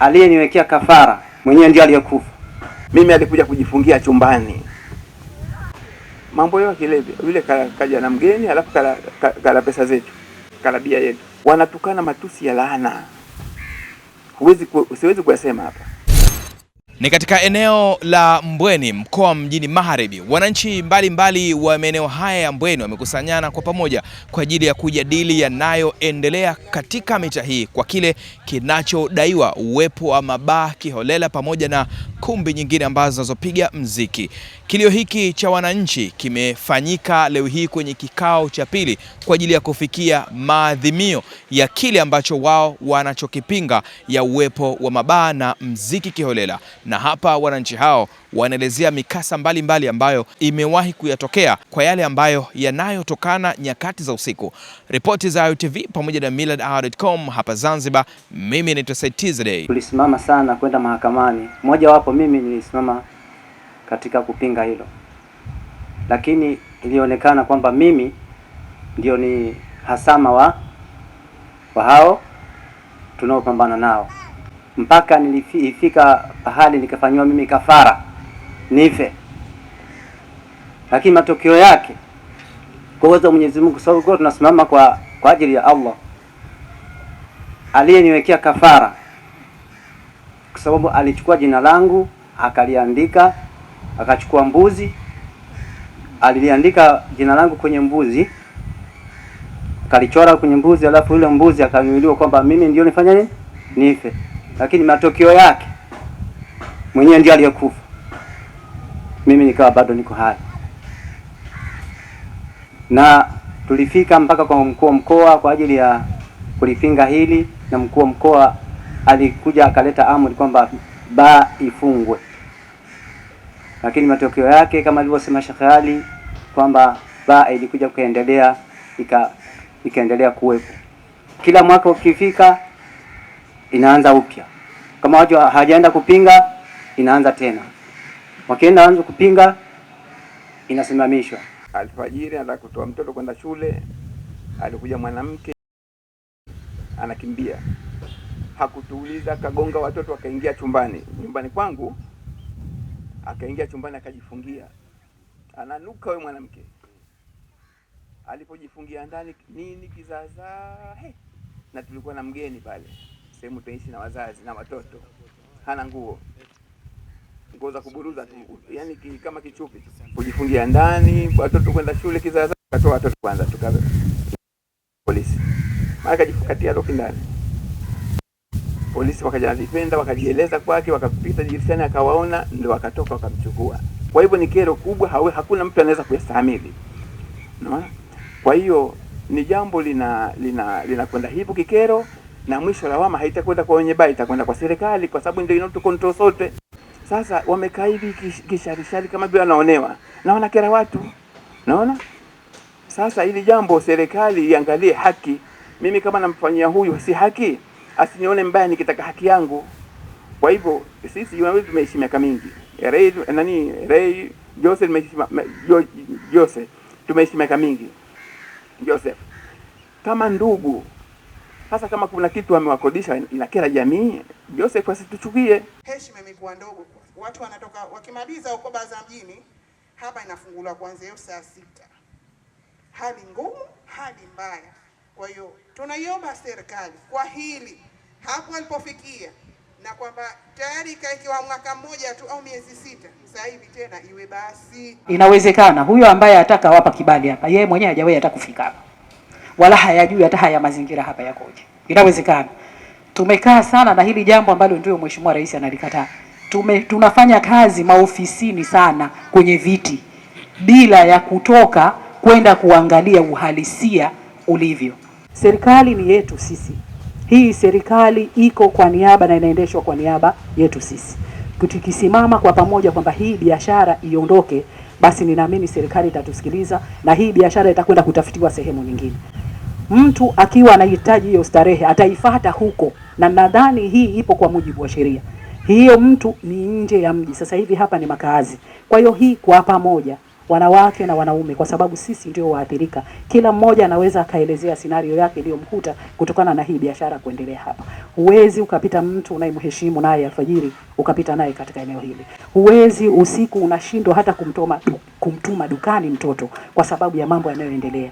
Aliyeniwekea kafara mwenyewe ndiye aliyekufa. Mimi alikuja kujifungia chumbani. Mambo yao kilevya. Yule kaja na mgeni, alafu kala pesa zetu. Kala bia yetu. Wanatukana matusi ya laana. Siwezi kuyasema hapa. Ni katika eneo la Mbweni, mkoa mjini Magharibi. Wananchi mbalimbali wa maeneo haya ya Mbweni wamekusanyana kwa pamoja kwa ajili ya kujadili yanayoendelea katika mitaa hii kwa kile kinachodaiwa uwepo wa mabaa kiholela pamoja na kumbi nyingine ambazo zinazopiga mziki. Kilio hiki cha wananchi kimefanyika leo hii kwenye kikao cha pili kwa ajili ya kufikia maadhimio ya kile ambacho wao wanachokipinga ya uwepo wa mabaa na mziki kiholela. Na hapa wananchi hao wanaelezea mikasa mbalimbali ambayo imewahi kuyatokea kwa yale ambayo yanayotokana nyakati za usiku. Ripoti za UTV pamoja na millardayo.com hapa Zanzibar. Mimi naitwa Said TZD. Tulisimama sana kwenda mahakamani. Mmoja wapo mimi nilisimama katika kupinga hilo. Lakini ilionekana kwamba mimi ndio ni hasama wa hao tunaopambana nao. Mpaka nilifika pahali nikafanywa mimi kafara nife. Lakini matokeo yake kwa uwezo wa Mwenyezi Mungu, sababu tunasimama kwa ajili ya Allah aliyeniwekea kafara, kwa sababu alichukua jina langu akaliandika, akachukua mbuzi, aliliandika jina langu kwenye mbuzi, akalichora kwenye mbuzi, alafu yule mbuzi akaniuliwa kwamba mimi ndio nifanya nini nife. Lakini matokeo yake mwenyewe ndiye aliyekufa, mimi nikawa bado niko hai. Na tulifika mpaka kwa mkuu wa mkoa kwa ajili ya kulipinga hili, na mkuu wa mkoa alikuja akaleta amri kwamba baa ifungwe. Lakini matokeo yake kama alivyosema Sheikh Ali kwamba baa ilikuja kuendelea ikaendelea kuwepo. Kila mwaka ukifika inaanza upya. Kama watu hawajaenda kupinga inaanza tena. Wakienda anza kupinga inasimamishwa. Alfajiri anataka kutoa mtoto kwenda shule, alikuja mwanamke anakimbia. Hakutuuliza, kagonga watoto wakaingia nyumbani kwangu. Akaingia chumbani akajifungia. Ananuka wewe mwanamke. Alipojifungia ndani nini kizaza. Na tulikuwa na mgeni pale. Sehemu tunaishi na wazazi na watoto. Hana nguo za kuburuza tu, yani kama kichupi. Kujifungia ndani, watoto kwenda shule kizaza, katoa watoto kwanza tukaza polisi. Mara kajifukatia loki ndani. Polisi wakaja defender wakajieleza kwake, wakapita dirishani akawaona, ndio wakatoka wakamchukua. Kwa hivyo ni kero kubwa, hakuna mtu anaweza kustahimili. Unaona? Kwa hiyo ni jambo linakwenda hivyo kikero, na mwisho lawama haitakwenda kwa wenye baa, itakwenda kwa serikali, kwa sababu ndio inato control sote. Sasa wamekaa hivi kisharishari kama bila naonewa na wanakera watu. Naona? Sasa hili jambo serikali iangalie haki. Mimi kama namfanyia huyu si haki, asinione mbaya nikitaka haki yangu. Kwa hivyo sisi tumeishi miaka mingi. Ray Joseph tumeishi miaka mingi. Joseph kama ndugu. Sasa kama kuna kitu amewakodisha inakera jamii, Joseph asituchukie. Heshima imekuwa ndogo. Watu wanatoka wakimaliza huko baza mjini, hapa inafunguliwa kuanzia saa 6. Hali ngumu, hali mbaya. Kwa hiyo tunaiomba serikali kwa hili hapo alipofikia, na kwamba tayari ikaekiwa mwaka mmoja tu au miezi 6, sasa hivi tena iwe basi. Inawezekana huyo ambaye ataka wapa kibali hapa, yeye mwenyewe hajawahi hata kufika hapa, wala hayajui hata haya mazingira hapa yakoje. Inawezekana tumekaa sana na hili jambo ambalo ndio Mheshimiwa Rais analikataa. Tunafanya kazi maofisini sana kwenye viti bila ya kutoka kwenda kuangalia uhalisia ulivyo. Serikali ni yetu sisi. Hii serikali iko kwa niaba na inaendeshwa kwa niaba yetu sisi. Tukisimama kwa pamoja kwamba hii biashara iondoke, basi ninaamini serikali itatusikiliza na hii biashara itakwenda kutafutiwa sehemu nyingine. Mtu akiwa anahitaji hiyo starehe ataifuata huko, na nadhani hii ipo kwa mujibu wa sheria. Hiyo mtu ni nje ya mji. Sasa hivi hapa ni makazi. Kwa hiyo hii kwa pamoja wanawake na wanaume, kwa sababu sisi ndio waathirika. Kila mmoja anaweza akaelezea scenario yake iliyomkuta kutokana na hii biashara kuendelea hapa. Huwezi ukapita mtu unayemheshimu naye alfajiri ukapita naye katika eneo hili. Huwezi usiku unashindwa hata kumtuma dukani mtoto kwa sababu ya mambo yanayoendelea.